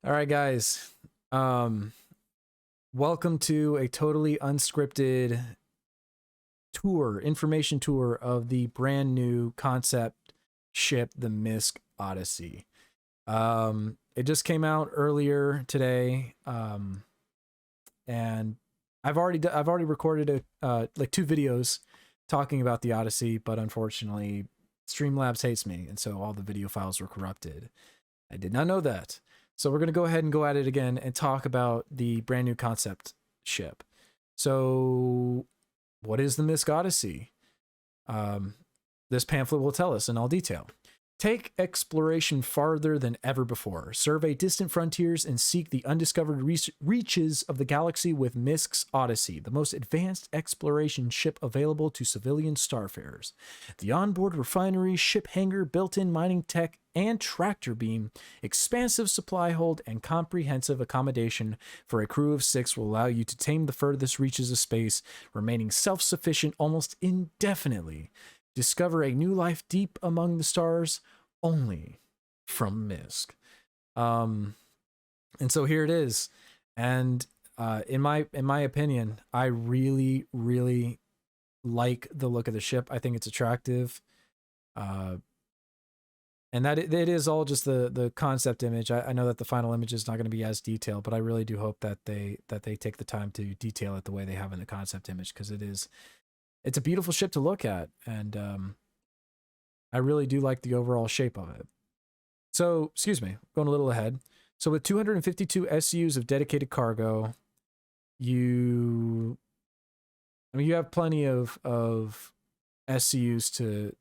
All right, guys. Um, Welcome to a totally unscripted information tour of the brand new concept ship, the MISC Odyssey. It just came out earlier today, and I've already recorded like 2 videos talking about the Odyssey, but unfortunately, Streamlabs hates me, and so all the video files were corrupted. I did not know that. So we're going to go ahead and go at it again and talk about the brand new concept ship. So what is the MISC Odyssey? Um, this pamphlet will tell us in all detail. Take exploration farther than ever before. Survey distant frontiers and seek the undiscovered reaches of the galaxy with MISC's Odyssey, the most advanced exploration ship available to civilian starfarers. The onboard refinery, ship hangar, built-in mining tech, and tractor beam, expansive supply hold, and comprehensive accommodation for a crew of 6 will allow you to tame the furthest reaches of space, remaining self-sufficient almost indefinitely. Discover a new life deep among the stars, only from MISC. And so here it is. And in my opinion, I really like the look of the ship. I think it's attractive. And that it is all just the concept image. I know that the final image is not going to be as detailed, but I really do hope that they take the time to detail it the way they have in the concept image, because it's a beautiful ship to look at, and I really do like the overall shape of it. So, excuse me, going a little ahead. So with 252 SUs of dedicated cargo, you have plenty of SCUs to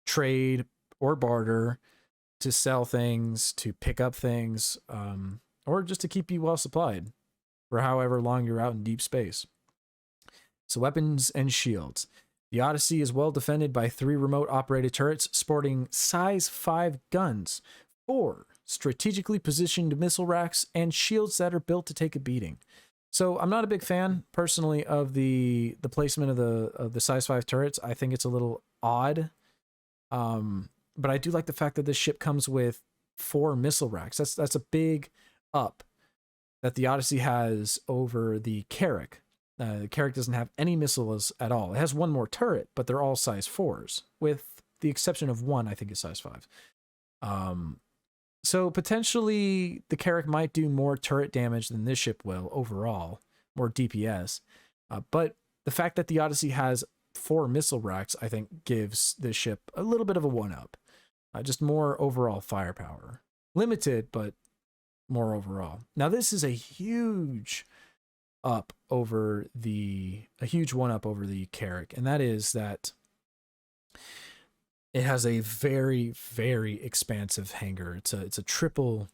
trade or barter, to sell things, to pick up things, or just to keep you well supplied for however long you're out in deep space. So weapons and shields. The Odyssey is well defended by 3 remote operated turrets sporting size 5 guns, 4 strategically positioned missile racks, and shields that are built to take a beating. So I'm not a big fan personally of the placement of the size 5 turrets. I think it's a little odd. But I do like the fact that this ship comes with 4 missile racks. That's a big up that the Odyssey has over the Carrack. The Carrack doesn't have any missiles at all. It has 1 more turret, but they're all size 4s, with the exception of 1, I think, is size 5. So potentially the Carrack might do more turret damage than this ship will overall, more DPS. But the fact that the Odyssey has 4 missile racks, I think, gives this ship a little bit of a 1-up. Just more overall firepower. Limited, but more overall. Now, this is a huge a huge 1-up over the Carrack, and that is that it has a very, very expansive hangar. It's a triple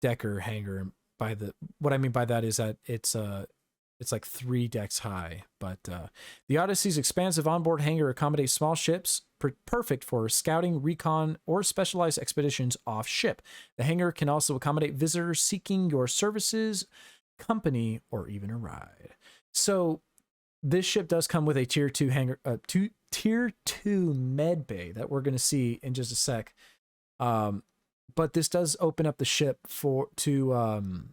decker hangar. What I mean by that is that it's like 3 decks high. But the Odyssey's expansive onboard hangar accommodates small ships, perfect for scouting, recon, or specialized expeditions off ship. The hangar can also accommodate visitors seeking your services, company, or even a ride. So this ship does come with a tier 2 hangar, tier 2 med bay that we're going to see in just a sec. But this does open up the ship to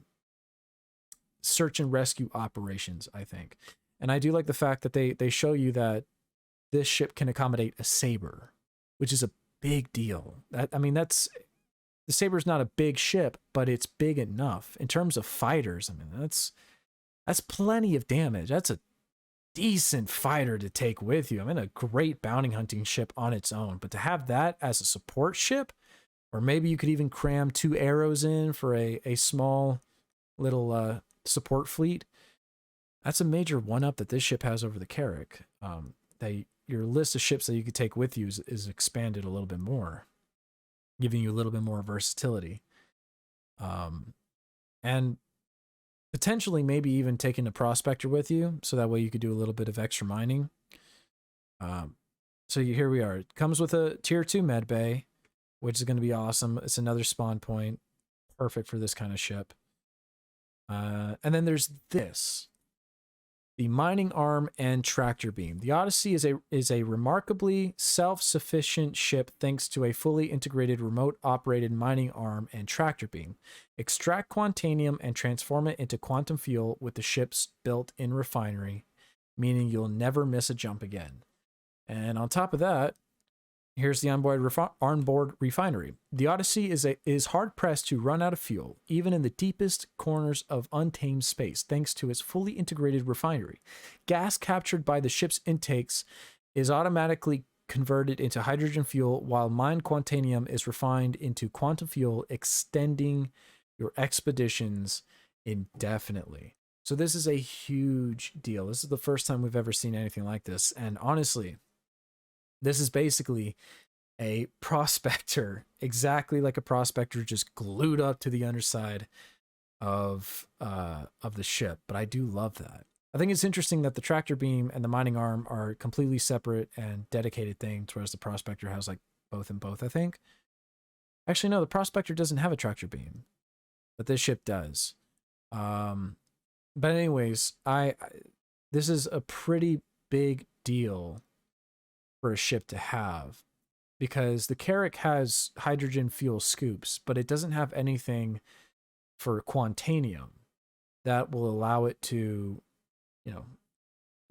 search and rescue operations, I think. And I do like the fact that they show you that this ship can accommodate a Saber, which is a big deal. The Saber's not a big ship, but it's big enough in terms of fighters. I mean, that's plenty of damage. That's a decent fighter to take with you. I mean, a great bounty hunting ship on its own, but to have that as a support ship, or maybe you could even cram 2 arrows in for a small little support fleet. That's a major 1-up that this ship has over the Carrack. Your list of ships that you could take with you is expanded a little bit more, giving you a little bit more versatility. And potentially maybe even taking a prospector with you, so that way you could do a little bit of extra mining. So here we are. It comes with a tier 2 med bay, which is going to be awesome. It's another spawn point, perfect for this kind of ship. And then there's this. the mining arm and tractor beam. The Odyssey is a remarkably self-sufficient ship thanks to a fully integrated remote operated mining arm and tractor beam. Extract quantanium and transform it into quantum fuel with the ship's built-in refinery, meaning you'll never miss a jump again. And on top of that, here's the onboard refinery. The Odyssey is hard-pressed to run out of fuel, even in the deepest corners of untamed space, thanks to its fully integrated refinery. Gas captured by the ship's intakes is automatically converted into hydrogen fuel, while mined quantanium is refined into quantum fuel, extending your expeditions indefinitely. So this is a huge deal. This is the first time we've ever seen anything like this. And honestly, this is basically a prospector, exactly like a prospector, just glued up to the underside of the ship. But I do love that. I think it's interesting that the tractor beam and the mining arm are completely separate and dedicated things, whereas the prospector has like both and both, I think. Actually, no, the prospector doesn't have a tractor beam, but this ship does. But anyways, this is a pretty big deal for a ship to have, because the Carrack has hydrogen fuel scoops, but it doesn't have anything for quantanium that will allow it to, you know,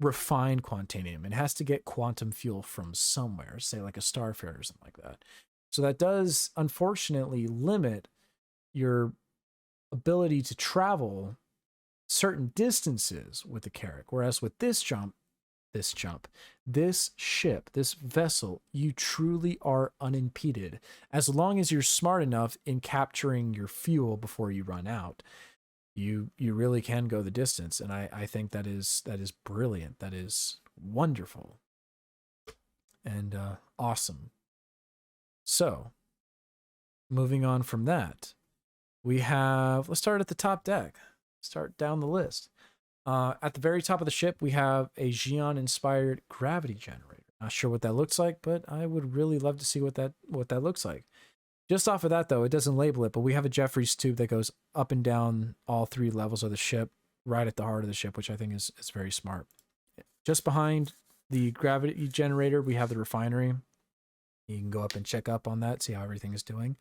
refine quantanium. It has to get quantum fuel from somewhere, say like a Starfarer or something like that. So that does unfortunately limit your ability to travel certain distances with the Carrack, whereas with this ship, this vessel, you truly are unimpeded. As long as you're smart enough in capturing your fuel before you run out, you really can go the distance. And I think that is brilliant. That is wonderful and awesome. So moving on from that, we have, let's start at the top deck, start down the list. At the very top of the ship, we have a Xi'an-inspired gravity generator. Not sure what that looks like, but I would really love to see what that looks like. Just off of that, though, it doesn't label it, but we have a Jeffries tube that goes up and down all 3 levels of the ship, right at the heart of the ship, which I think is very smart. Just behind the gravity generator, we have the refinery. You can go up and check up on that, see how everything is doing.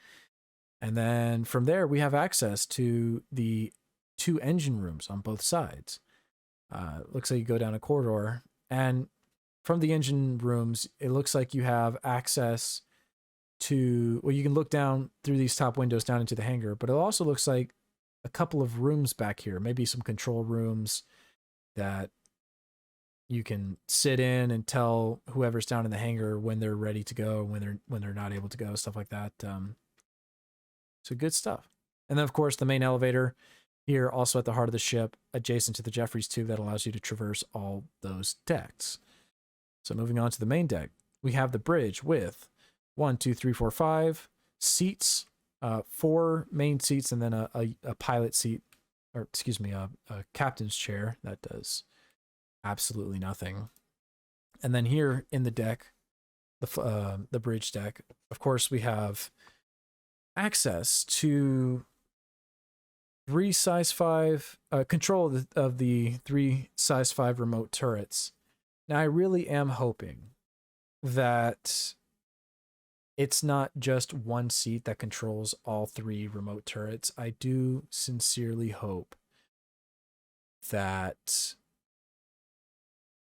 And then from there, we have access to the 2 engine rooms on both sides. Looks like you go down a corridor, and from the engine rooms, it looks like you have access to, well, you can look down through these top windows down into the hangar, but it also looks like a couple of rooms back here, maybe some control rooms that you can sit in and tell whoever's down in the hangar when they're ready to go, when they're not able to go, stuff like that. So good stuff. And then of course the main elevator here, also at the heart of the ship, adjacent to the Jeffries tube that allows you to traverse all those decks. So moving on to the main deck, we have the bridge with 1, 2, 3, 4, 5 seats, 4 main seats, and then a pilot seat, or excuse me, a captain's chair that does absolutely nothing. And then here in the deck, the bridge deck, of course, we have access to 3 size 5 control of the 3 size 5 remote turrets. Now I really am hoping that it's not just one seat that controls all 3 remote turrets. I do sincerely hope that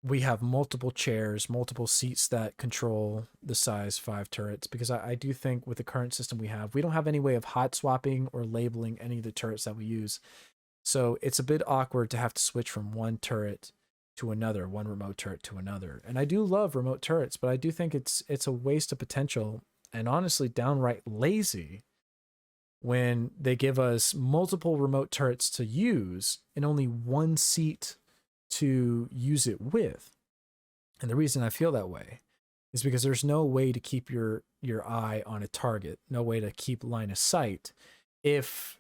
we have multiple chairs, multiple seats that control the size 5 turrets, because I do think with the current system we don't have any way of hot swapping or labeling any of the turrets that we use. So it's a bit awkward to have to switch from one turret to another, one remote turret to another. And I do love remote turrets, but I do think it's a waste of potential, and honestly downright lazy, when they give us multiple remote turrets to use and only one seat to use it with. And the reason I feel that way is because there's no way to keep your eye on a target, no way to keep line of sight if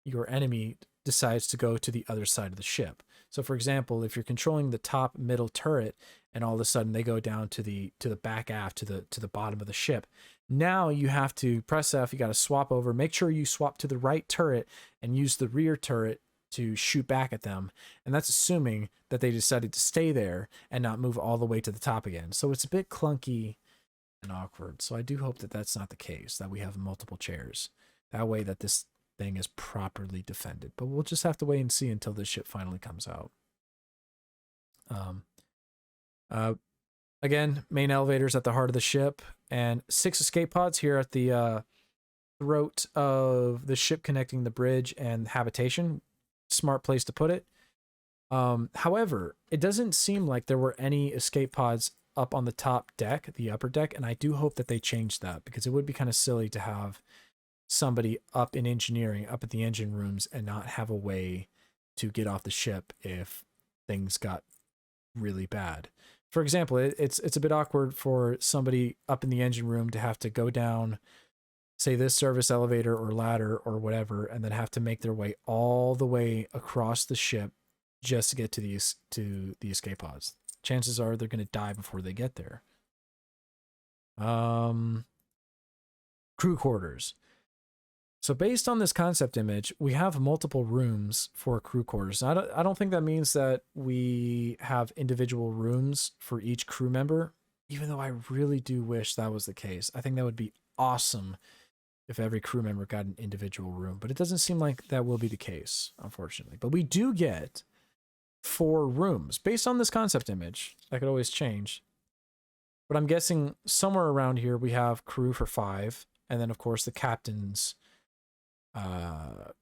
your enemy decides to go to the other side of the ship. So for example, if you're controlling the top middle turret and all of a sudden they go down to the back aft, to the bottom of the ship, now you have to press F, you got to swap over, make sure you swap to the right turret and use the rear turret to shoot back at them. And that's assuming that they decided to stay there and not move all the way to the top again. So it's a bit clunky and awkward. So I do hope that that's not the case, that we have multiple chairs. That way that this thing is properly defended. But we'll just have to wait and see until this ship finally comes out. Again, main elevators at the heart of the ship, and 6 escape pods here at the throat of the ship connecting the bridge and habitation. Smart place to put it. However, it doesn't seem like there were any escape pods up on the top deck, the upper deck, and I do hope that they change that, because it would be kind of silly to have somebody up in engineering, up at the engine rooms, and not have a way to get off the ship if things got really bad. For example, it's a bit awkward for somebody up in the engine room to have to go down, say, this service elevator or ladder or whatever, and then have to make their way all the way across the ship just to get to the escape pods. Chances are they're going to die before they get there. Crew quarters. So based on this concept image, we have multiple rooms for crew quarters. I don't think that means that we have individual rooms for each crew member, even though I really do wish that was the case. I think that would be awesome if every crew member got an individual room, but it doesn't seem like that will be the case, unfortunately. But we do get 4 rooms based on this concept image. That could always change, but I'm guessing somewhere around here we have crew for 5, and then of course the captain's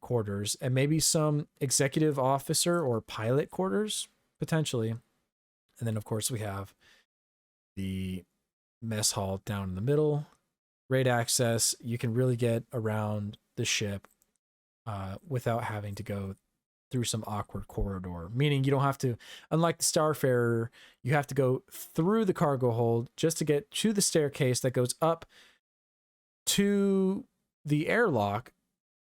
quarters, and maybe some executive officer or pilot quarters potentially. And then of course we have the mess hall down in the middle. Great access. You can really get around the ship without having to go through some awkward corridor, meaning you don't have to, unlike the Starfarer, you have to go through the cargo hold just to get to the staircase that goes up to the airlock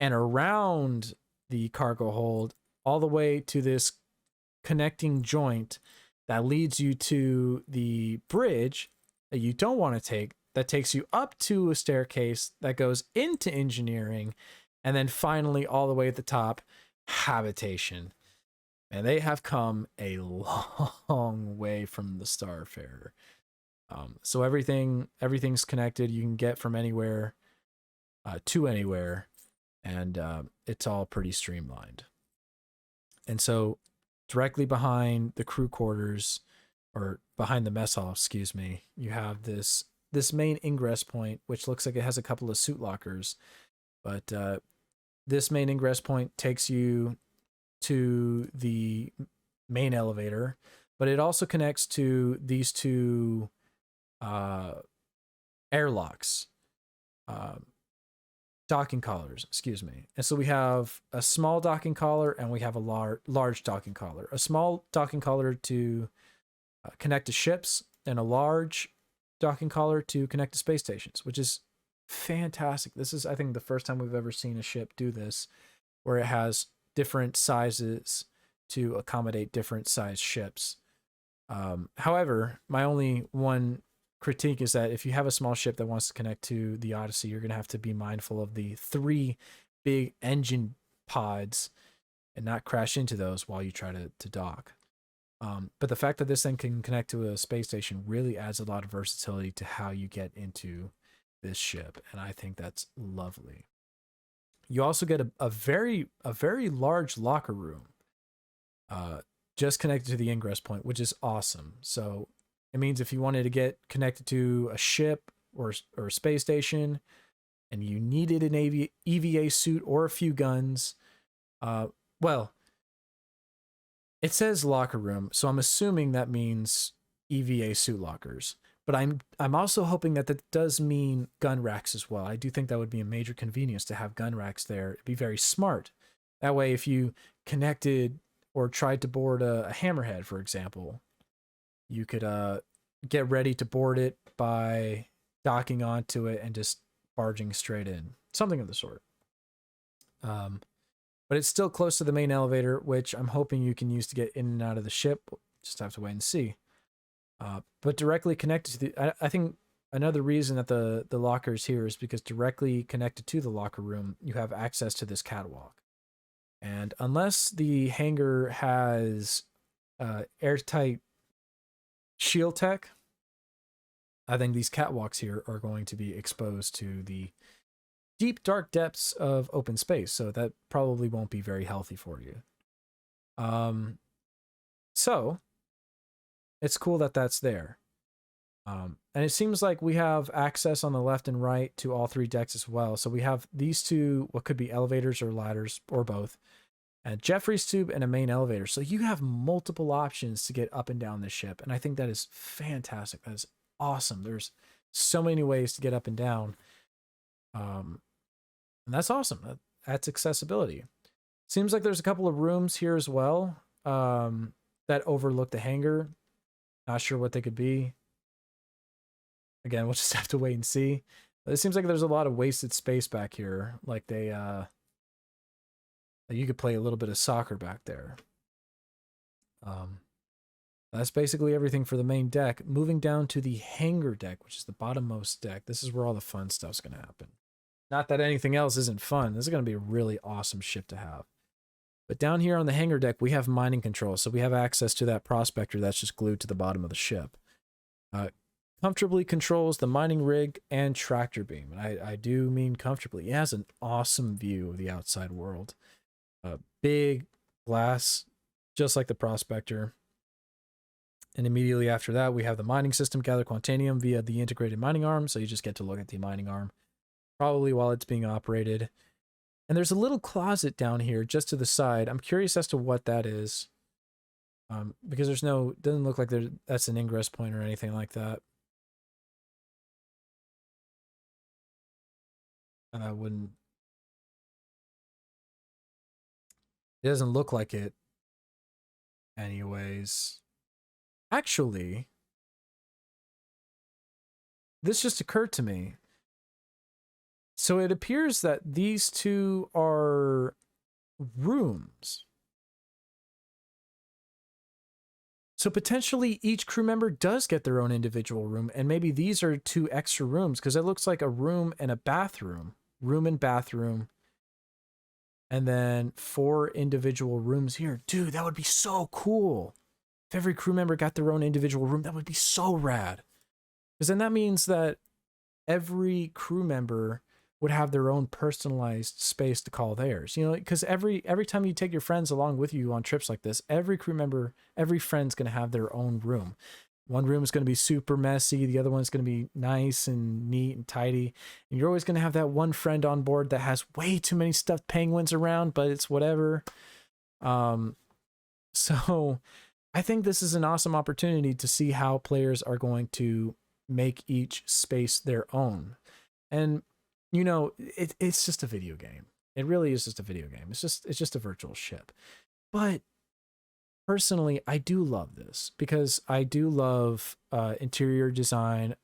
and around the cargo hold all the way to this connecting joint that leads you to the bridge that you don't want to take, that takes you up to a staircase that goes into engineering, and then finally all the way at the top, habitation. And they have come a long way from the Starfarer. So everything's connected. You can get from anywhere to anywhere, and it's all pretty streamlined. And so directly behind the crew quarters, or behind the mess hall, excuse me, you have this main ingress point, which looks like it has a couple of suit lockers. But this main ingress point takes you to the main elevator, but it also connects to these 2 airlocks. Docking collars, excuse me. And so we have a small docking collar and we have a large docking collar. A small docking collar to connect to ships, and a large docking collar to connect to space stations, which is fantastic. This is, I think, the first time we've ever seen a ship do this, where it has different sizes to accommodate different size ships. However, my only one critique is that if you have a small ship that wants to connect to the Odyssey, you're going to have to be mindful of the 3 big engine pods and not crash into those while you try to dock. But the fact that this thing can connect to a space station really adds a lot of versatility to how you get into this ship, and I think that's lovely. You also get a very large locker room just connected to the ingress point, which is awesome. So it means if you wanted to get connected to a ship or a space station, and you needed an EVA suit or a few guns, well, it says locker room, so I'm assuming that means EVA suit lockers. But I'm also hoping that that does mean gun racks as well. I do think that would be a major convenience to have gun racks there. It'd be very smart. That way, if you connected or tried to board a hammerhead, for example, you could get ready to board it by docking onto it and just barging straight in. Something of the sort. But it's still close to the main elevator, which I'm hoping you can use to get in and out of the ship. Just have to wait and see. But directly connected to the... I think another reason that the locker is here is because directly connected to the locker room, you have access to this catwalk. And unless the hangar has airtight shield tech, I think these catwalks here are going to be exposed to the deep, dark depths of open space. So that probably won't be very healthy for you. So it's cool that that's there. And it seems like we have access on the left and right to all 3 decks as well. So we have these 2, what could be elevators or ladders or both, and Jeffrey's tube and a main elevator. So you have multiple options to get up and down this ship. And I think that is fantastic. That is awesome. There's so many ways to get up and down. And that's awesome. That's accessibility. Seems like there's a couple of rooms here as well that overlook the hangar. Not sure what they could be. Again, we'll just have to wait and see. But it seems like there's a lot of wasted space back here. Like they, you could play a little bit of soccer back there. That's basically everything for the main deck. Moving down to the hangar deck, which is the bottommost deck. This is where all the fun stuff's going to happen. Not that anything else isn't fun. This is going to be a really awesome ship to have. But down here on the hangar deck, we have mining control. So we have access to that prospector that's just glued to the bottom of the ship. Comfortably controls the mining rig and tractor beam. And I do mean comfortably. It has an awesome view of the outside world. Big glass, just like the prospector. And immediately after that, we have the mining system, gather quantanium via the integrated mining arm. So you just get to look at the mining arm, probably while it's being operated. And there's a little closet down here just to the side. I'm curious as to what that is. Because there's no, doesn't look like that's an ingress point or anything like that. And I wouldn't, it doesn't look like it anyways. Actually, this just occurred to me. So it appears that these 2 are rooms. So potentially each crew member does get their own individual room, and maybe these are 2 extra rooms, because it looks like a room and a bathroom. Room and bathroom. And then 4 individual rooms here. Dude, that would be so cool. If every crew member got their own individual room, that would be so rad. Because then that means that every crew member would have their own personalized space to call theirs. You know, because every time you take your friends along with you on trips like this, every crew member, every friend's going to have their own room. One room is going to be super messy. The other one's going to be nice and neat and tidy. And you're always going to have that one friend on board that has way too many stuffed penguins around, but it's whatever. So I think this is an awesome opportunity to see how players are going to make each space their own. And, you know, it's just a video game. It really is just a video game. It's just a virtual ship. But personally, I do love this because I do love interior design,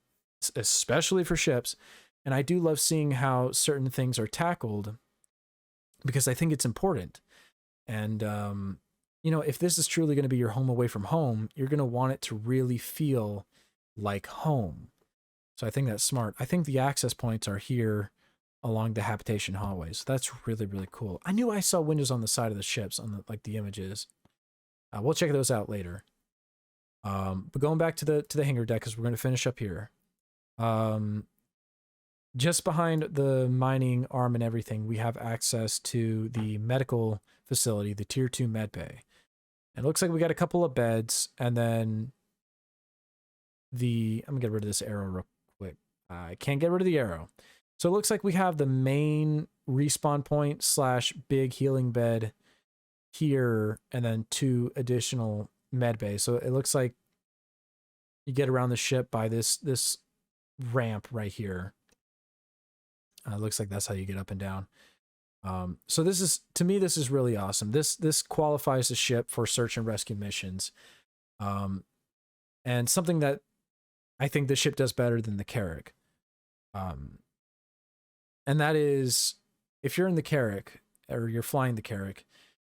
especially for ships. And I do love seeing how certain things are tackled because I think it's important. And, you know, if this is truly going to be your home away from home, you're going to want it to really feel like home. So I think that's smart. I think the access points are here along the habitation hallways. So that's really, really cool. I knew I saw windows on the side of the ships on the images. We'll check those out later. But going back to the hangar deck, because we're going to finish up here. Just behind the mining arm and everything, we have access to the medical facility, the Tier 2 Medbay. And it looks like we got a couple of beds, and then I'm going to get rid of this arrow real quick. I can't get rid of the arrow. So it looks like we have the main respawn point / big healing bed here, and then 2 additional med bays. So it looks like you get around the ship by this ramp right here. It looks like that's how you get up and down. So this is, to me, this is really awesome. This qualifies the ship for search and rescue missions. And something that I think the ship does better than the Carrack. And that is, if you're in the Carrack, or you're flying the Carrack,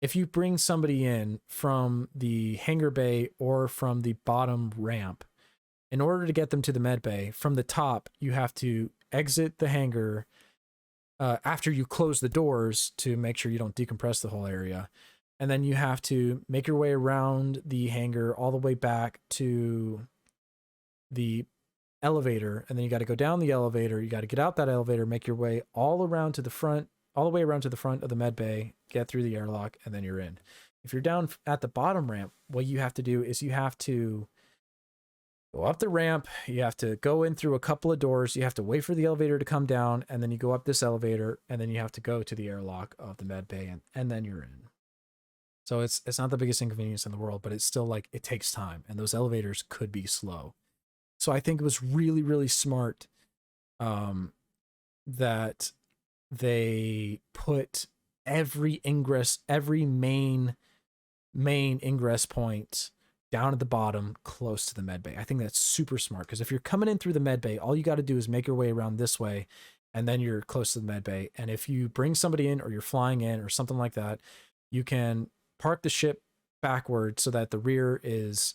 if you bring somebody in from the hangar bay or from the bottom ramp, in order to get them to the med bay, from the top, you have to exit the hangar, after you close the doors to make sure you don't decompress the whole area. And then you have to make your way around the hangar all the way back to the elevator. And then you got to go down the elevator. You got to get out that elevator, make your way all around to the front, all the way around to the front of the med bay, get through the airlock, and then you're in. If you're down at the bottom ramp, what you have to do is you have to go up the ramp, you have to go in through a couple of doors, you have to wait for the elevator to come down, and then you go up this elevator, and then you have to go to the airlock of the med bay, and then you're in. So it's not the biggest inconvenience in the world, but it's still like, it takes time, and those elevators could be slow. So I think it was really, really smart that they put every main ingress point down at the bottom close to the med bay. I think that's super smart, because if you're coming in through the med bay, all you got to do is make your way around this way, and then you're close to the med bay. And if you bring somebody in, or you're flying in or something like that, you can park the ship backwards so that the rear is,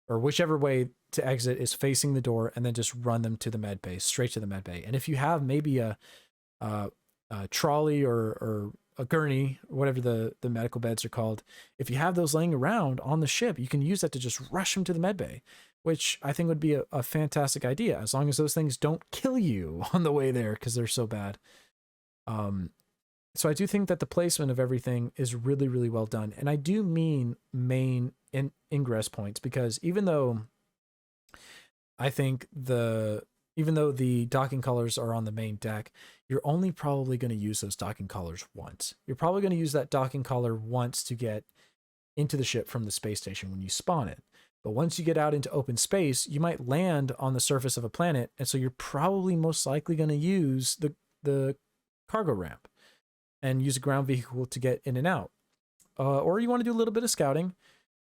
or whichever way to exit is facing the door, and then just run them to the med bay, straight to the med bay. And if you have maybe a trolley or a gurney, whatever the medical beds are called, if you have those laying around on the ship, you can use that to just rush them to the med bay, which I think would be a fantastic idea, as long as those things don't kill you on the way there, because they're so bad. So I do think that the placement of everything is really, really well done. And I do mean main ingress points, because even though I think even though the docking collars are on the main deck, you're only probably going to use those docking collars once. You're probably going to use that docking collar once to get into the ship from the space station when you spawn it. But once you get out into open space, you might land on the surface of a planet, and so you're probably most likely going to use the cargo ramp and use a ground vehicle to get in and out. Or you want to do a little bit of scouting,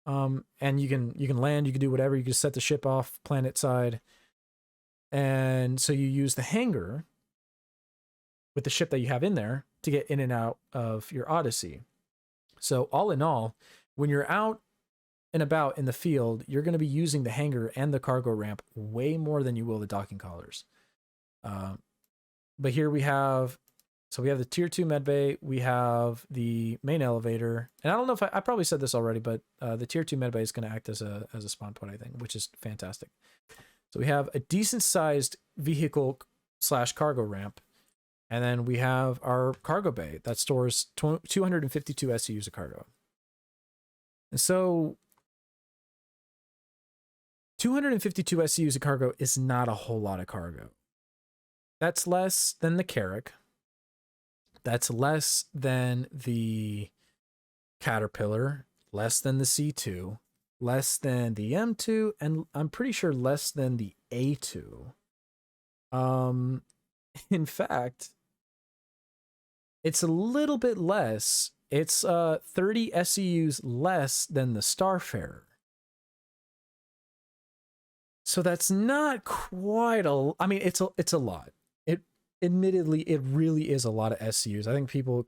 and you can land, you can do whatever, you can set the ship off planet side. And so you use the hangar with the ship that you have in there to get in and out of your Odyssey. So all in all, when you're out and about in the field, you're going to be using the hangar and the cargo ramp way more than you will the docking collars. But here we have the tier 2 medbay, we have the main elevator, and I don't know if I probably said this already, but the tier 2 medbay is going to act as a spawn point, I think, which is fantastic. So we have a decent sized vehicle / cargo ramp, and then we have our cargo bay that stores 252 SCUs of cargo. And so 252 SCUs of cargo is not a whole lot of cargo. That's less than the Carrack. That's less than the Caterpillar, less than the C2, less than the M2, and I'm pretty sure less than the A2. In fact, it's a little bit less. It's 30 SCUs less than the Starfarer. So that's not quite I mean, it's a lot. Admittedly, it really is a lot of SCUs. I think people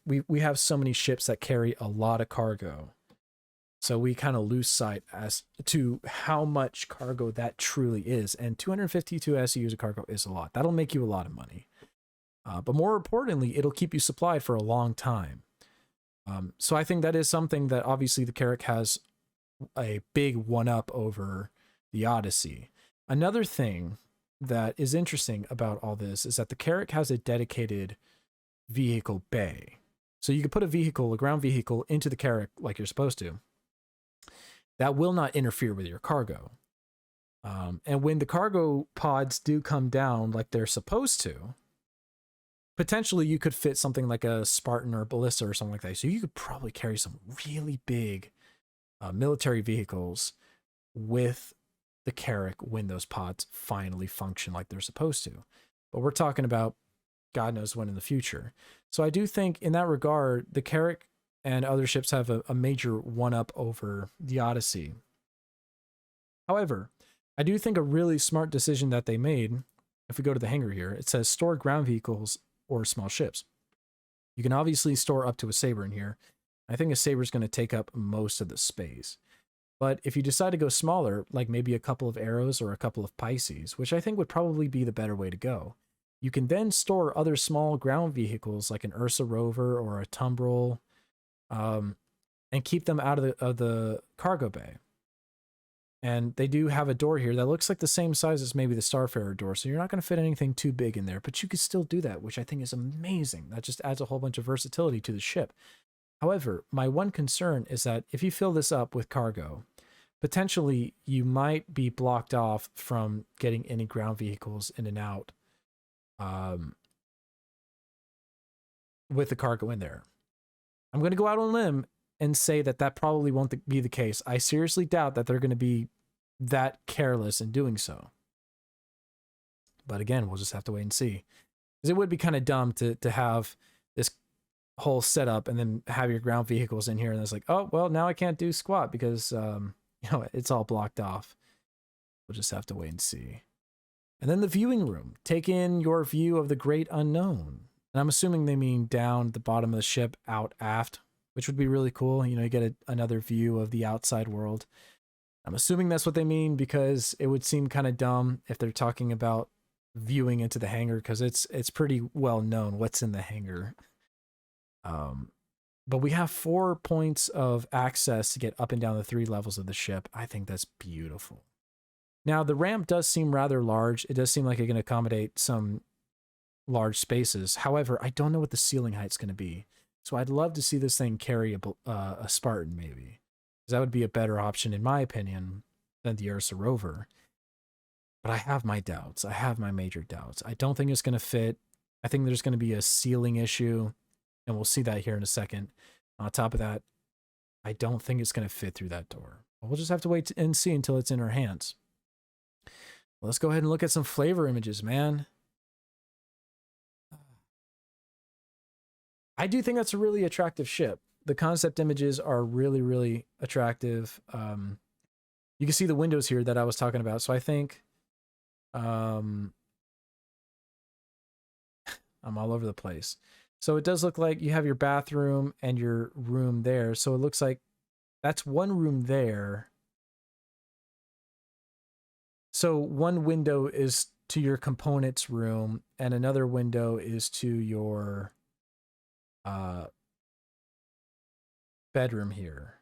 we have so many ships that carry a lot of cargo, so we kind of lose sight as to how much cargo that truly is. And 252 SCUs of cargo is a lot. That'll make you a lot of money. But more importantly, it'll keep you supplied for a long time. So I think that is something that obviously the Carrack has a big one-up over the Odyssey. Another thing that is interesting about all this is that the Carrack has a dedicated vehicle bay. So you can put a ground vehicle into the Carrack like you're supposed to. That will not interfere with your cargo. And when the cargo pods do come down like they're supposed to, potentially you could fit something like a Spartan or a Ballista or something like that. So you could probably carry some really big military vehicles with the Carrack when those pods finally function like they're supposed to. But we're talking about God knows when in the future. So I do think in that regard, the Carrack and other ships have a major one-up over the Odyssey. However, I do think a really smart decision that they made, if we go to the hangar here, it says store ground vehicles or small ships. You can obviously store up to a Saber in here. I think a Saber is going to take up most of the space. But if you decide to go smaller, like maybe a couple of Arrows or a couple of Pisces, which I think would probably be the better way to go, You can then store other small ground vehicles like an Ursa rover or a Tumbrel, and keep them out of the cargo bay. And they do have a door here that looks like the same size as maybe the Starfarer door, so you're not going to fit anything too big in there, but you can still do that, which I think is amazing. That just adds a whole bunch of versatility to the ship. However, my one concern is that if you fill this up with cargo, potentially you might be blocked off from getting any ground vehicles in and out with the cargo in there. I'm going to go out on a limb and say that that probably won't be the case. I seriously doubt that they're going to be that careless in doing so. But again, we'll just have to wait and see. Because it would be kind of dumb to have this whole setup and then have your ground vehicles in here and it's like, oh, well, now I can't do squat because, you know, it's all blocked off. We'll just have to wait and see. And then the viewing room. Take in your view of the great unknown. And I'm assuming they mean down the bottom of the ship, out aft, which would be really cool. You know, you get another view of the outside world. I'm assuming that's what they mean because it would seem kind of dumb if they're talking about viewing into the hangar because it's pretty well known what's in the hangar. But we have 4 points of access to get up and down the 3 levels of the ship. I think that's beautiful. Now, the ramp does seem rather large. It does seem like it can accommodate some large spaces. However, I don't know what the ceiling height's going to be. So I'd love to see this thing carry a Spartan, maybe. Because that would be a better option, in my opinion, than the Ursa rover. But I have my doubts. I have my major doubts. I don't think it's going to fit. I think there's going to be a ceiling issue. And we'll see that here in a second. On top of that, I don't think it's going to fit through that door. We'll just have to wait and see until it's in our hands. Let's go ahead and look at some flavor images, man. I do think that's a really attractive ship. The concept images are really, really attractive. You can see the windows here that I was talking about. So I think I'm all over the place. So it does look like you have your bathroom and your room there. So it looks like that's one room there. So one window is to your components room and another window is to your bedroom here.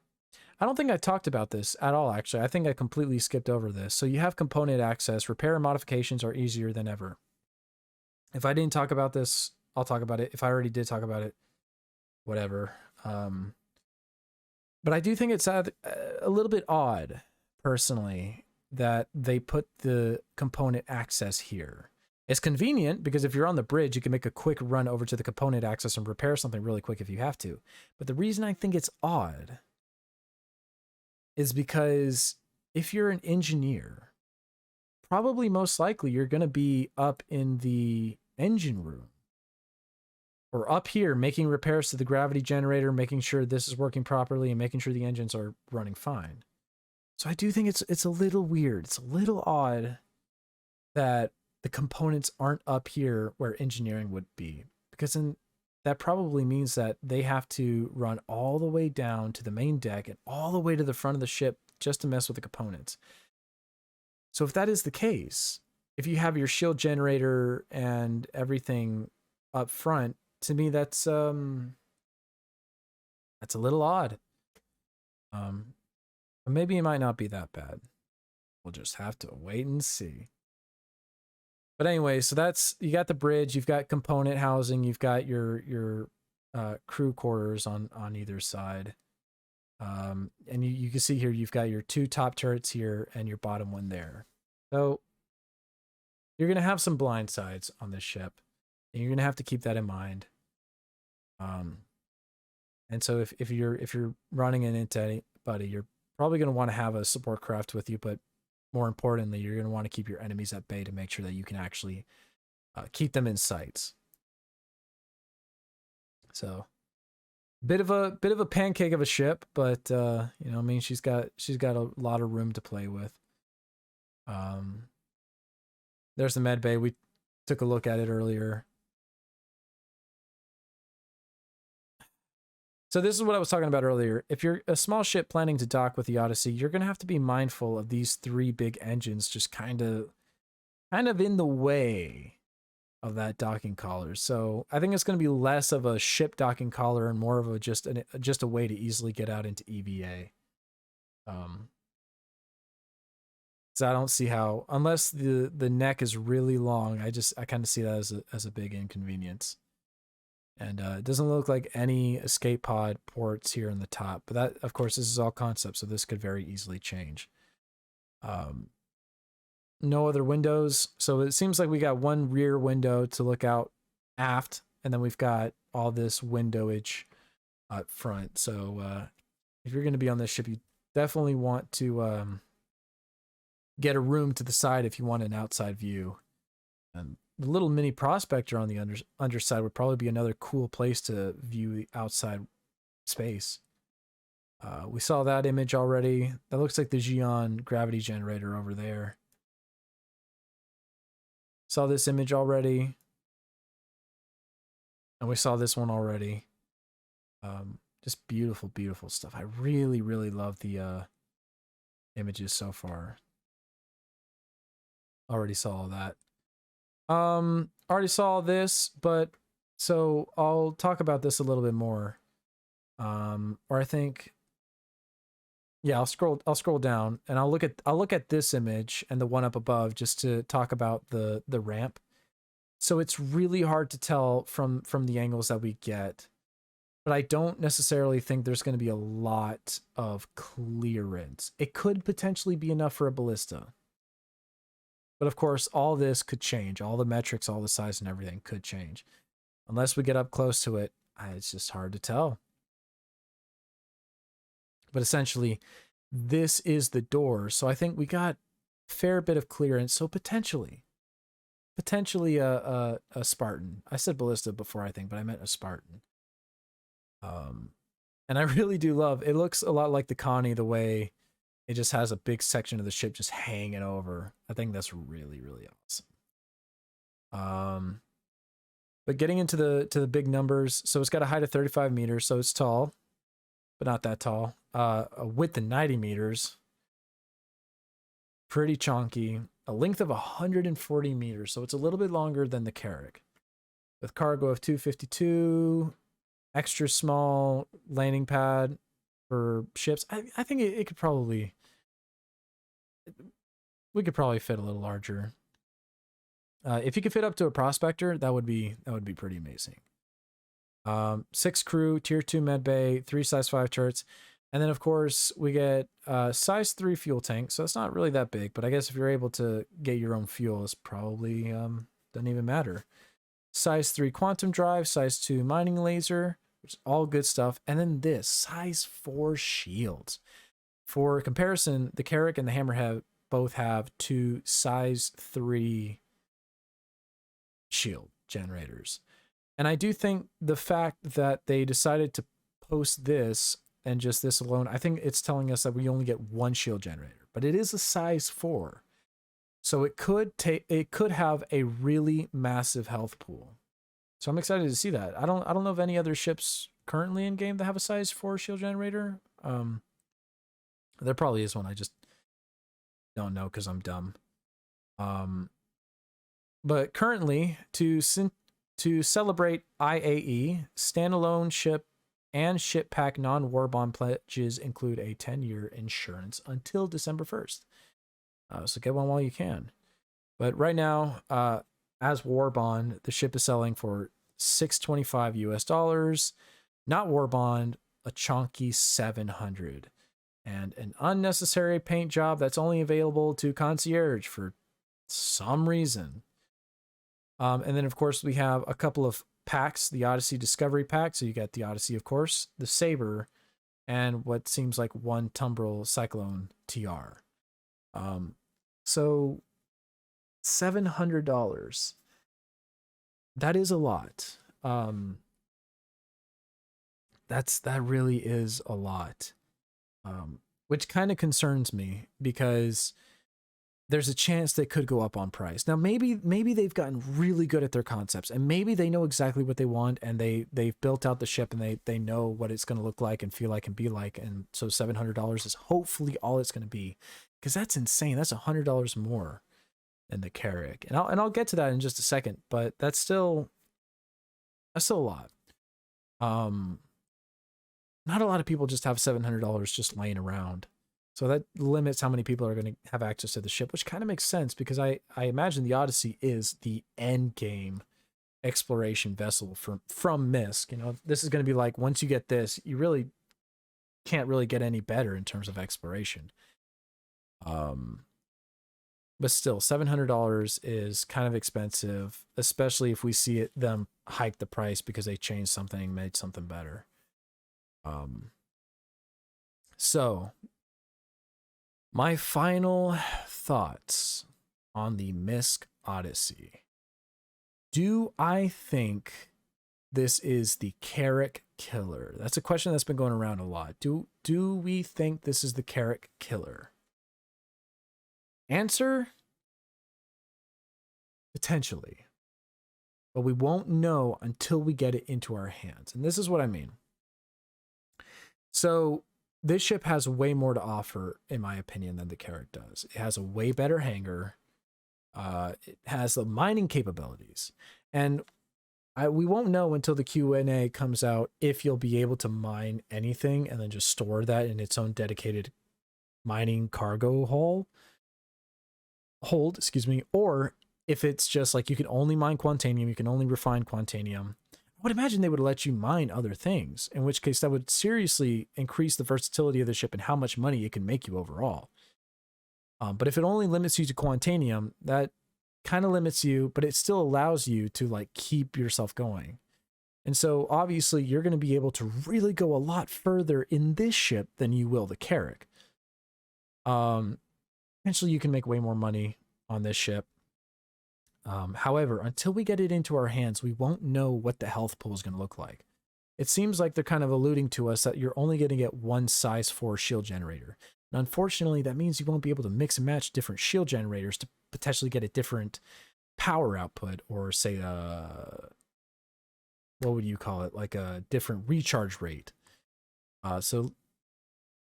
I don't think I talked about this at all, actually. I think I completely skipped over this. So you have component access. Repair and modifications are easier than ever. If I didn't talk about this, I'll talk about it. If I already did talk about it, whatever. But I do think it's a little bit odd, personally, that they put the component access here. It's convenient because if you're on the bridge, you can make a quick run over to the component access and repair something really quick if you have to. But the reason I think it's odd is because if you're an engineer, probably most likely you're going to be up in the engine room or up here making repairs to the gravity generator, making sure this is working properly and making sure the engines are running fine. So I do think it's a little weird. It's a little odd that the components aren't up here where engineering would be, because then that probably means that they have to run all the way down to the main deck and all the way to the front of the ship just to mess with the components. So if that is the case, if you have your shield generator and everything up front, to me that's a little odd. But maybe it might not be that bad. We'll just have to wait and see. But anyway, so that's, you got the bridge, you've got component housing, you've got your crew quarters on either side. And you can see here, you've got your 2 top turrets here and your bottom one there. So you're going to have some blind sides on this ship, and you're going to have to keep that in mind. And so if you're running into anybody, you're probably going to want to have a support craft with you, but more importantly, you're going to want to keep your enemies at bay to make sure that you can actually keep them in sights. So, bit of a pancake of a ship, but you know, I mean, she's got a lot of room to play with. There's the Medbay. We took a look at it earlier. So this is what I was talking about earlier. If you're a small ship planning to dock with the Odyssey, you're going to have to be mindful of these 3 big engines just kind of in the way of that docking collar. So I think it's going to be less of a ship docking collar and more of a just a way to easily get out into EVA. So I don't see how, unless the neck is really long, I kind of see that as a big inconvenience. And it doesn't look like any escape pod ports here in the top, but that, of course, this is all concept, so this could very easily change. No other windows, so it seems like we got one rear window to look out aft, and then we've got all this windowage up front. So if you're going to be on this ship, you definitely want to get a room to the side if you want an outside view. And the little mini prospector on the underside would probably be another cool place to view the outside space. We saw that image already. That looks like the Xi'an gravity generator over there. Saw this image already. And we saw this one already. Just beautiful, beautiful stuff. I really, really love the images so far. Already saw all that. Already saw this, but so I'll talk about this a little bit more. Or I think, yeah, I'll scroll down and I'll look at this image and the one up above just to talk about the ramp. So it's really hard to tell from the angles that we get, but I don't necessarily think there's going to be a lot of clearance. It could potentially be enough for a ballista. But of course, all this could change. All the metrics, all the size and everything could change. Unless we get up close to it, it's just hard to tell. But essentially, this is the door. So I think we got a fair bit of clearance. So potentially a Spartan. I said ballista before, I think, but I meant a Spartan. And I really do love, it looks a lot like the Connie, the way it just has a big section of the ship just hanging over. I think that's really, really awesome. But getting into the big numbers, so it's got a height of 35 meters, so it's tall, but not that tall. A width of 90 meters, pretty chunky. A length of 140 meters, so it's a little bit longer than the Carrack. With cargo of 252, extra small landing pad for ships. I think it could probably, we could probably fit a little larger. If you could fit up to a prospector, that would be pretty amazing. 6 crew, tier 2 medbay, 3 size 5 turrets, and then of course we get size 3 fuel tank. So it's not really that big, but I guess if you're able to get your own fuel, it's probably doesn't even matter. Size 3 quantum drive, size 2 mining laser, which is all good stuff. And then this size 4 shields. For comparison, the Carrack and the Hammerhead both have 2 size 3 shield generators. And I do think the fact that they decided to post this and just this alone, I think it's telling us that we only get 1 shield generator, but it is a size 4. So it could have a really massive health pool. So I'm excited to see that. I don't know of any other ships currently in game that have a size 4 shield generator. There probably is one. I just don't know because I'm dumb. But currently, to celebrate IAE, standalone ship and ship pack non-war bond pledges include a 10-year insurance until December 1st. So get one while you can. But right now, as war bond, the ship is selling for $625 US. Not war bond, a chunky 700. And an unnecessary paint job that's only available to concierge for some reason. And then, of course, we have a couple of packs, the Odyssey Discovery Pack. So you get the Odyssey, of course, the Saber, and what seems like 1 Tumbril Cyclone TR. So $700. That is a lot. That really is a lot. Which kind of concerns me because there's a chance they could go up on price. Now, maybe they've gotten really good at their concepts, and maybe they know exactly what they want, and they've built out the ship, and they know what it's going to look like and feel like and be like, and so $700 is hopefully all it's going to be, because that's insane. That's $100 more. than the Carrack. And I'll get to that in just a second, but that's still a lot. Not a lot of people just have $700 just laying around. So that limits how many people are going to have access to the ship, which kind of makes sense because I imagine the Odyssey is the end game exploration vessel from MISC. You know, this is going to be like, once you get this, you really can't really get any better in terms of exploration. But still, $700 is kind of expensive, especially if we see them hike the price because they changed something, made something better. So my final thoughts on the MISC Odyssey. Do I think this is the Carrack killer? That's a question that's been going around a lot. Do we think this is the Carrack killer? Answer: potentially. But we won't know until we get it into our hands. And this is what I mean. So this ship has way more to offer, in my opinion, than the Carrack does. It has a way better hangar. It has the mining capabilities. And we won't know until the Q&A comes out if you'll be able to mine anything and then just store that in its own dedicated mining cargo hold, excuse me, or if it's just like you can only mine Quantanium, you can only refine Quantanium. I would imagine they would let you mine other things, in which case that would seriously increase the versatility of the ship and how much money it can make you overall. But if it only limits you to Quantanium, that kind of limits you, but it still allows you to like keep yourself going. And so obviously you're going to be able to really go a lot further in this ship than you will the Carrack. Eventually you can make way more money on this ship. However, until we get it into our hands, we won't know what the health pool is going to look like. It seems like they're kind of alluding to us that you're only going to get one size 4 shield generator. And unfortunately, that means you won't be able to mix and match different shield generators to potentially get a different power output, or say, what would you call it? Like a different recharge rate. So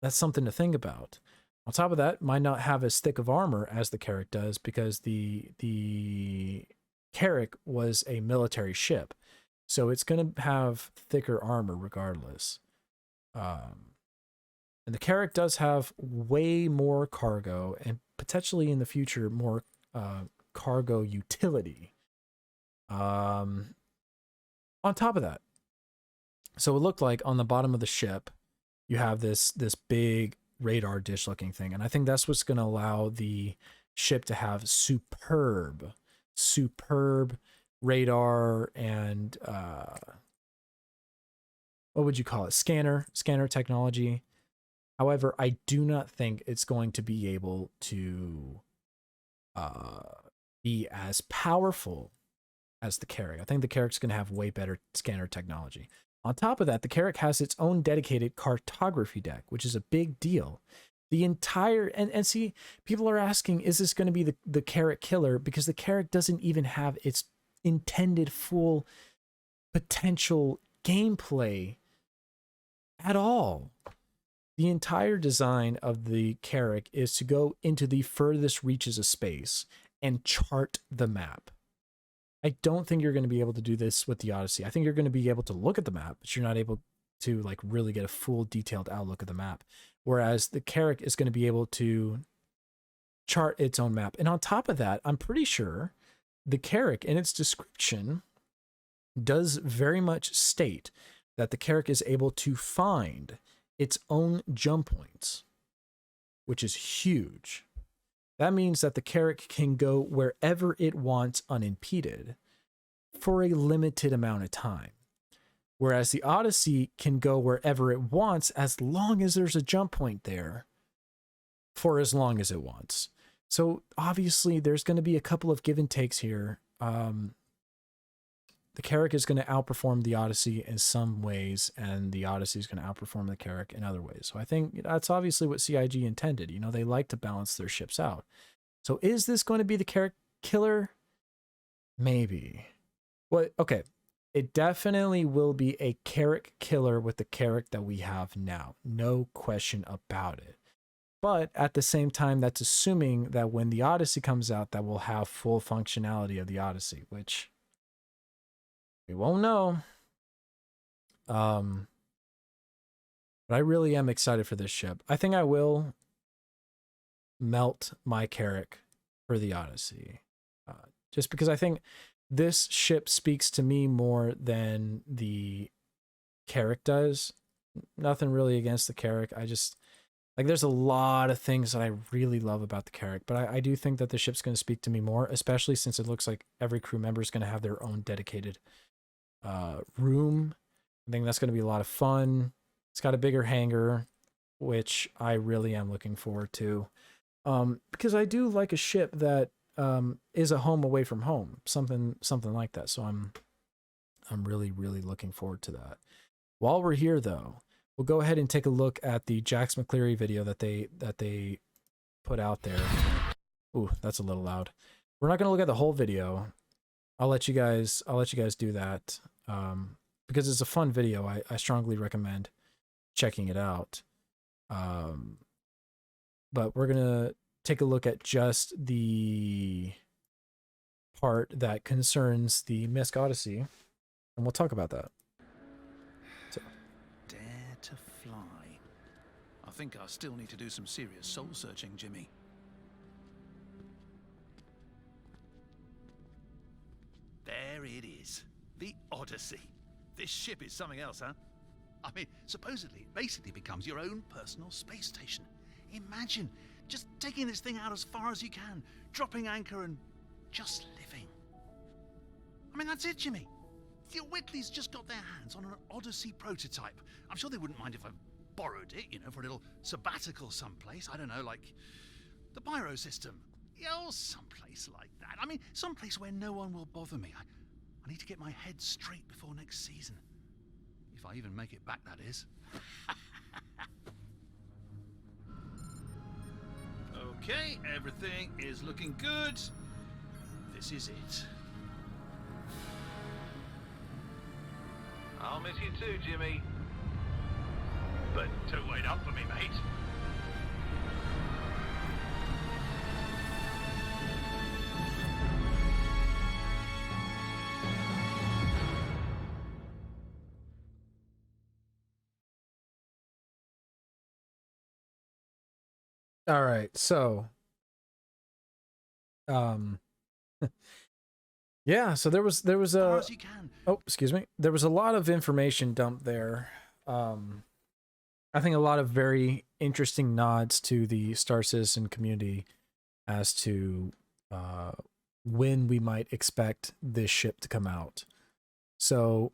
that's something to think about. On top of that, might not have as thick of armor as the Carrack does, because the Carrack was a military ship. So it's going to have thicker armor regardless. And the Carrack does have way more cargo and potentially in the future more cargo utility. On top of that, so it looked like on the bottom of the ship, you have this big radar dish looking thing. And I think that's what's going to allow the ship to have superb radar and what would you call it? Scanner technology. However, I do not think it's going to be able to be as powerful as the Carrack. I think the Carrack's going to have way better scanner technology. On top of that, the Carrack has its own dedicated cartography deck, which is a big deal. The entire, and see, people are asking, is this going to be the Carrack killer? Because the Carrack doesn't even have its intended full potential gameplay at all. The entire design of the Carrack is to go into the furthest reaches of space and chart the map. I don't think you're going to be able to do this with the Odyssey. I think you're going to be able to look at the map, but you're not able to like really get a full detailed outlook of the map. Whereas the Carrack is going to be able to chart its own map. And on top of that, I'm pretty sure the Carrack in its description does very much state that the Carrack is able to find its own jump points, which is huge. That means that the Carrack can go wherever it wants unimpeded for a limited amount of time. Whereas the Odyssey can go wherever it wants as long as there's a jump point there for as long as it wants. So obviously there's going to be a couple of give and takes here. The Carrack is going to outperform the Odyssey in some ways, and the Odyssey is going to outperform the Carrack in other ways. So I think that's obviously what CIG intended. You know, they like to balance their ships out. So is this going to be the Carrack killer? Maybe. Well, okay. It definitely will be a Carrack killer with the Carrack that we have now. No question about it. But at the same time, that's assuming that when the Odyssey comes out, that we'll have full functionality of the Odyssey, which we won't know. But I really am excited for this ship. I think I will melt my Carrack for the Odyssey. Just because I think this ship speaks to me more than the Carrack does. Nothing really against the Carrack. I just, like, there's a lot of things that I really love about the Carrack, but I do think that the ship's going to speak to me more, especially since it looks like every crew member is going to have their own dedicated room. I think that's going to be a lot of fun. It's got a bigger hangar, which I really am looking forward to. Because I do like a ship that is a home away from home, something like that. So I'm really looking forward to that. While we're here, though, we'll go ahead and take a look at the Jax McCleary video that they put out there. Ooh, that's a little loud. We're not gonna look at the whole video. I'll let you guys do that because it's a fun video. I strongly recommend checking it out. But we're gonna take a look at just the part that concerns the MISC Odyssey, and we'll talk about that. So. Dare to fly. I think I still need to do some serious soul searching, Jimmy. There it is. The Odyssey. This ship is something else, huh? I mean, supposedly it basically becomes your own personal space station. Imagine just taking this thing out as far as you can, dropping anchor and just living. I mean, that's it, Jimmy. The Whitleys just got their hands on an Odyssey prototype. I'm sure they wouldn't mind if I borrowed it, you know, for a little sabbatical someplace. I don't know, like the Pyro system. Yeah, or someplace like that. I mean, someplace where no one will bother me. I need to get my head straight before next season. If I even make it back, that is. Okay, everything is looking good. This is it. I'll miss you too, Jimmy. But don't wait up for me, mate. All right, so yeah, so there was a oh, excuse me. There was a lot of information dumped there. I think a lot of very interesting nods to the Star Citizen community as to when we might expect this ship to come out. So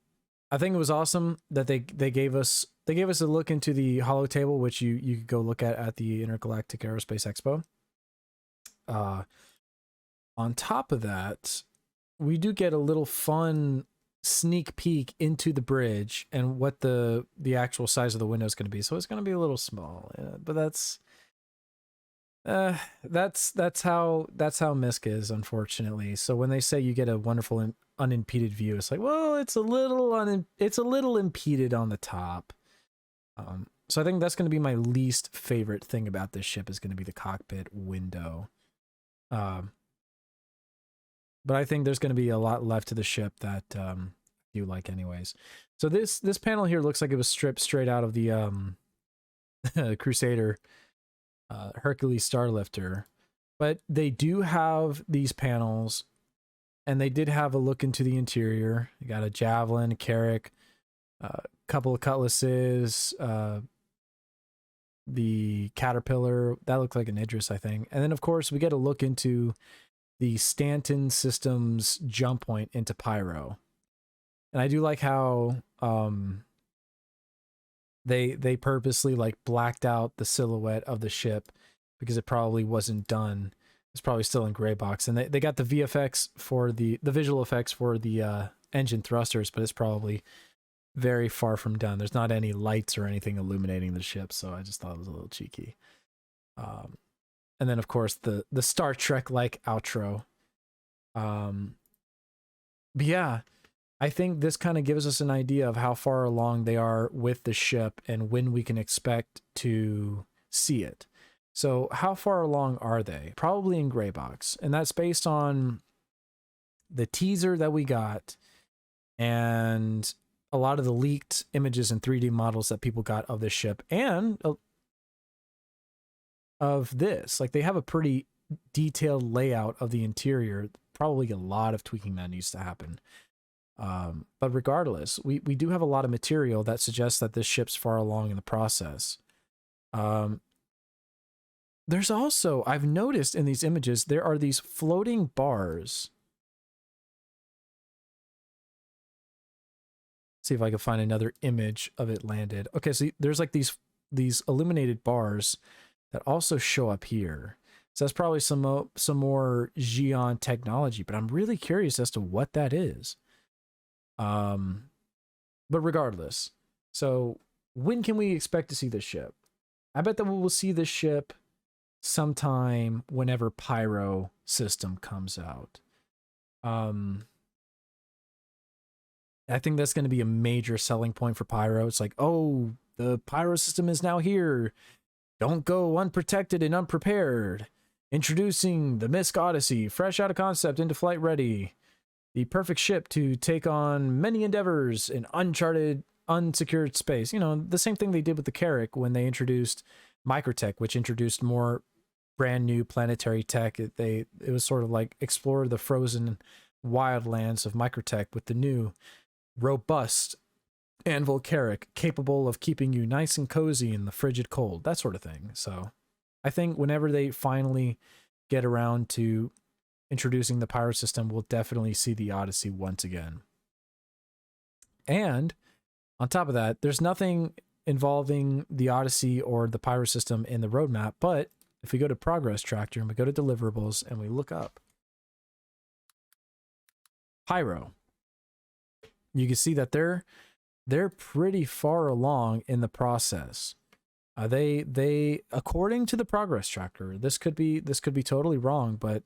I think it was awesome that they gave us a look into the holo table, which you could go look at the Intergalactic Aerospace Expo. On top of that, we do get a little fun sneak peek into the bridge and what the actual size of the window is going to be. So it's going to be a little small, but that's how MISC is, unfortunately. So when they say you get a wonderful unimpeded view, it's like, well, it's a little impeded on the top. So I think that's going to be my least favorite thing about this ship, is going to be the cockpit window. But I think there's going to be a lot left to the ship that you like anyways. So this panel here looks like it was stripped straight out of the Crusader Hercules Starlifter. But they do have these panels, and they did have a look into the interior. You got a Javelin, a Carrack, a couple of Cutlasses, the Caterpillar, that looked like an Idris, I think. And then, of course, we get a look into the Stanton Systems jump point into Pyro. And I do like how they purposely like blacked out the silhouette of the ship because it probably wasn't done. It's probably still in gray box. And they got the VFX for the visual effects for the engine thrusters, but it's probably very far from done. There's not any lights or anything illuminating the ship, so I just thought it was a little cheeky. And then, of course, the Star Trek-like outro. But yeah, I think this kind of gives us an idea of how far along they are with the ship and when we can expect to see it. So how far along are they? Probably in gray box. And that's based on the teaser that we got and a lot of the leaked images and 3D models that people got of this ship and of this. Like, they have a pretty detailed layout of the interior. Probably a lot of tweaking that needs to happen. But regardless, we do have a lot of material that suggests that this ship's far along in the process. There's also, I've noticed in these images, there are these floating bars. See if I can find another image of it landed. Okay, so there's like these illuminated bars that also show up here. So that's probably some more Xi'an technology, but I'm really curious as to what that is. But regardless, so when can we expect to see this ship? I bet that we will see this ship sometime whenever Pyro system comes out. I think that's going to be a major selling point for Pyro. It's like, oh, the Pyro system is now here. Don't go unprotected and unprepared. Introducing the MISC Odyssey, fresh out of concept into flight ready. The perfect ship to take on many endeavors in uncharted, unsecured space. You know, the same thing they did with the Carrack when they introduced Microtech, which introduced more brand new planetary tech. It was sort of like explore the frozen wildlands of Microtech with the new robust Anvil Carrack, capable of keeping you nice and cozy in the frigid cold, that sort of thing. So I think whenever they finally get around to introducing the Pyro system, we'll definitely see the Odyssey once again. And on top of that, there's nothing involving the Odyssey or the Pyro system in the roadmap, but if we go to Progress Tractor and we go to Deliverables and we look up Pyro, you can see that they're pretty far along in the process. They according to the Progress Tracker, this could be totally wrong, but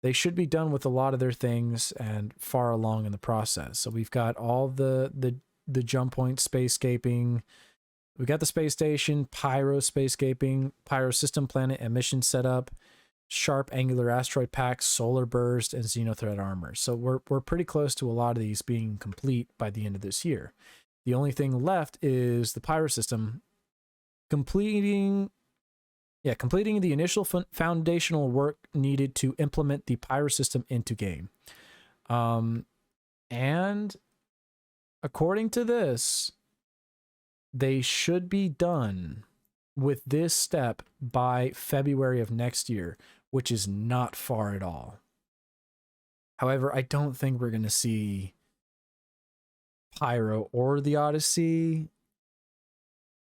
they should be done with a lot of their things and far along in the process. So we've got all the jump point spacescaping. We got the space station, Pyro spacescaping, Pyro system planet and mission setup, sharp angular asteroid pack, solar burst, and xenothreat armor. So we're pretty close to a lot of these being complete by the end of this year. The only thing left is the Pyro system completing the initial foundational work needed to implement the Pyro system into game. And according to this, they should be done with this step by February of next year, which is not far at all. However, I don't think we're going to see Pyro or the Odyssey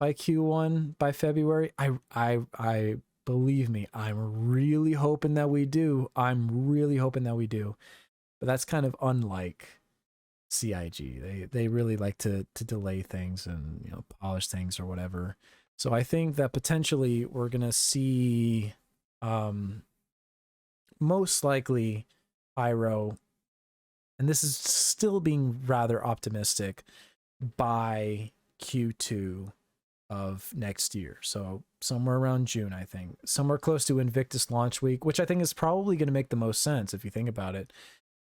by Q1 by February. I believe me, I'm really hoping that we do. But that's kind of unlike CIG. They really like to delay things and, you know, polish things or whatever. So I think that potentially we're gonna see most likely Pyro, and this is still being rather optimistic, by Q2 of next year. So somewhere around June, I think. Somewhere close to Invictus launch week, which I think is probably going to make the most sense if you think about it.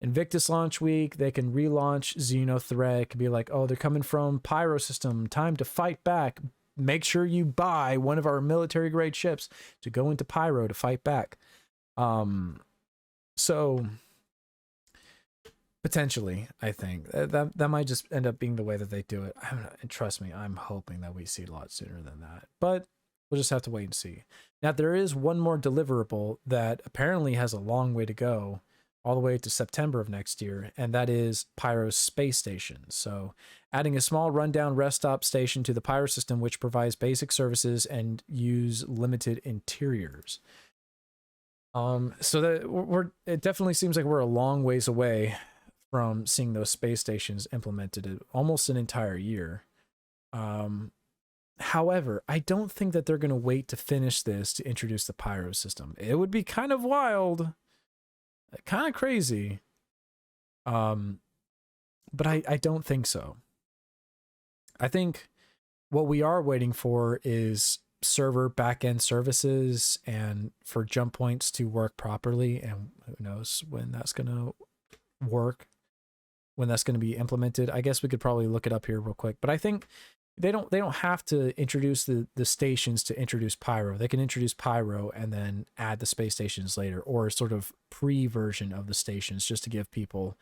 Invictus launch week, they can relaunch Xenothreat. It could be like, oh, they're coming from Pyro system, time to fight back. Make sure you buy one of our military grade ships to go into Pyro to fight back. So potentially, I think that might just end up being the way that they do it. And trust me, I'm hoping that we see a lot sooner than that, but we'll just have to wait and see. Now, there is one more deliverable that apparently has a long way to go, all the way to September of next year, and that is Pyro's space station. So adding a small rundown rest stop station to the Pyro system, which provides basic services and use limited interiors. So that it definitely seems like we're a long ways away from seeing those space stations implemented, almost an entire year. However, I don't think that they're going to wait to finish this to introduce the Pyro system. It would be kind of wild, kind of crazy. But I don't think so. I think what we are waiting for is server backend services and for jump points to work properly. And who knows when that's going to work, when that's going to be implemented. I guess we could probably look it up here real quick, but I think they don't have to introduce the stations to introduce Pyro. They can introduce Pyro and then add the space stations later, or a sort of pre-version of the stations just to give people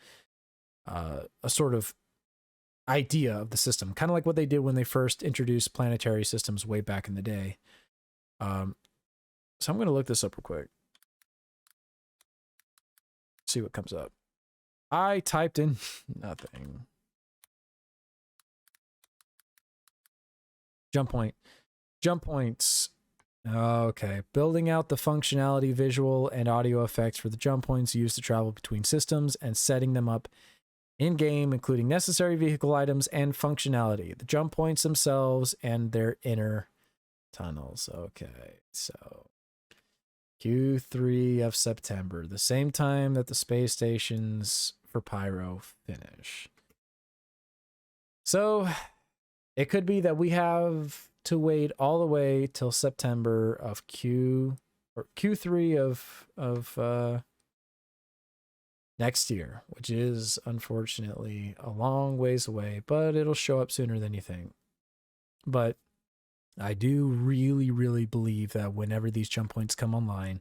a sort of idea of the system, kind of like what they did when they first introduced planetary systems way back in the day. So I'm going to look this up real quick, see what comes up. I typed in nothing. Jump points. Okay. Building out the functionality, visual, and audio effects for the jump points used to travel between systems and setting them up in-game, including necessary vehicle items and functionality. The jump points themselves and their inner tunnels. Okay. So Q3 of September, the same time that the space stations for Pyro finish. So it could be that we have to wait all the way till September of Q3 of next year, which is unfortunately a long ways away, but it'll show up sooner than you think. But I do really, really believe that whenever these jump points come online,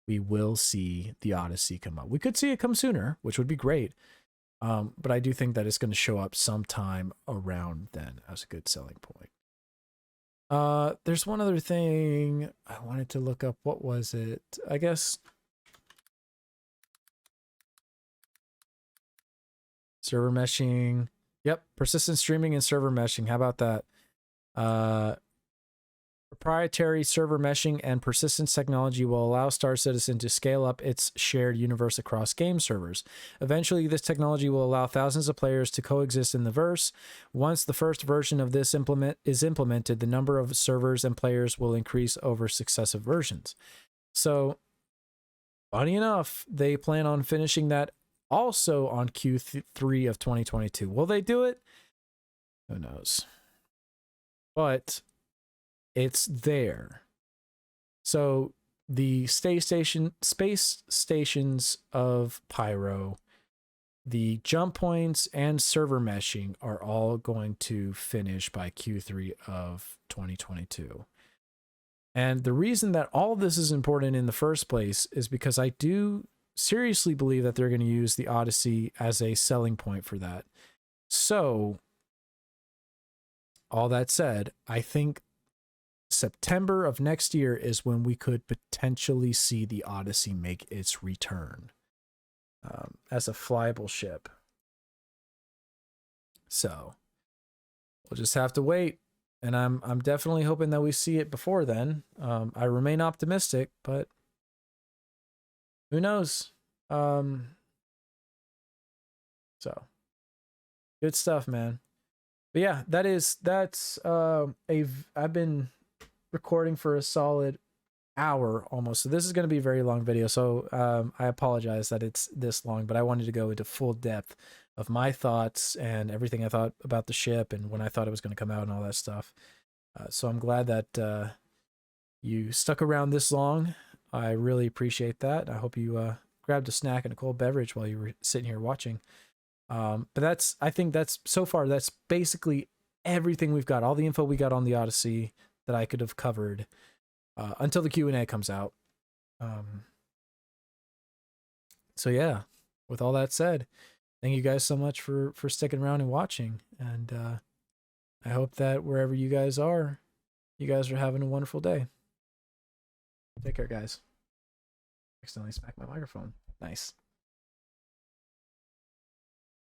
we will see the Odyssey come up. We could see it come sooner, which would be great. But I do think that it's going to show up sometime around then as a good selling point. There's one other thing I wanted to look up. What was it? I guess server meshing. Yep, persistent streaming and server meshing. How about that? Proprietary server meshing and persistence technology will allow Star Citizen to scale up its shared universe across game servers. Eventually, this technology will allow thousands of players to coexist in the verse. Once the first version of this is implemented, the number of servers and players will increase over successive versions. So, funny enough, they plan on finishing that also on Q3 of 2022. Will they do it? Who knows? But it's there. So the space stations of Pyro, the jump points, and server meshing are all going to finish by Q3 of 2022. And the reason that all of this is important in the first place is because I do seriously believe that they're going to use the Odyssey as a selling point for that. So, all that said, I think September of next year is when we could potentially see the Odyssey make its return as a flyable ship. So we'll just have to wait, and I'm definitely hoping that we see it before then. I remain optimistic, but who knows? So good stuff, man. But yeah, that's I've been recording for a solid hour almost, so this is going to be a very long video, so I apologize that it's this long, but I wanted to go into full depth of my thoughts and everything I thought about the ship and when I thought it was going to come out and all that stuff. So I'm glad that you stuck around this long. I really appreciate that. I hope you grabbed a snack and a cold beverage while you were sitting here watching. But I think that's so far, that's basically everything we've got, all the info we got on the Odyssey that I could have covered until the Q&A comes out. So yeah, with all that said, thank you guys so much for sticking around and watching. And I hope that wherever you guys are having a wonderful day. Take care, guys. Accidentally smacked my microphone. Nice.